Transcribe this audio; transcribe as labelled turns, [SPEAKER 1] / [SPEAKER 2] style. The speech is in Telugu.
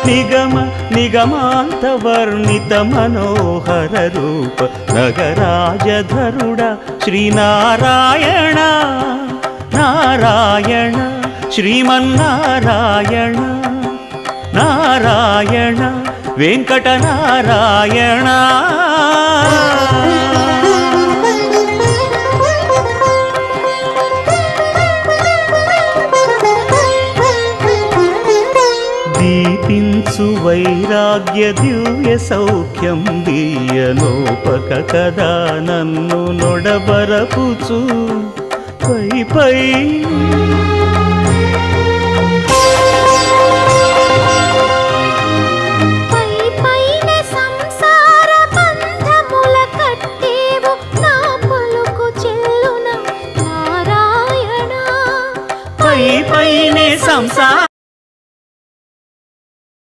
[SPEAKER 1] నిగమ నిగమాంతవర్ణిత మనోహర రూప నగరాజధరుడ శ్రీనారాయణ నారాయణ శ్రీమన్నారాయణ నారాయణ వెంకటనారాయణ. దీపించు వైరాగ్య దివ్య సౌఖ్యం దీయలోపక కదా నన్ను నొడబరపుచు పై పై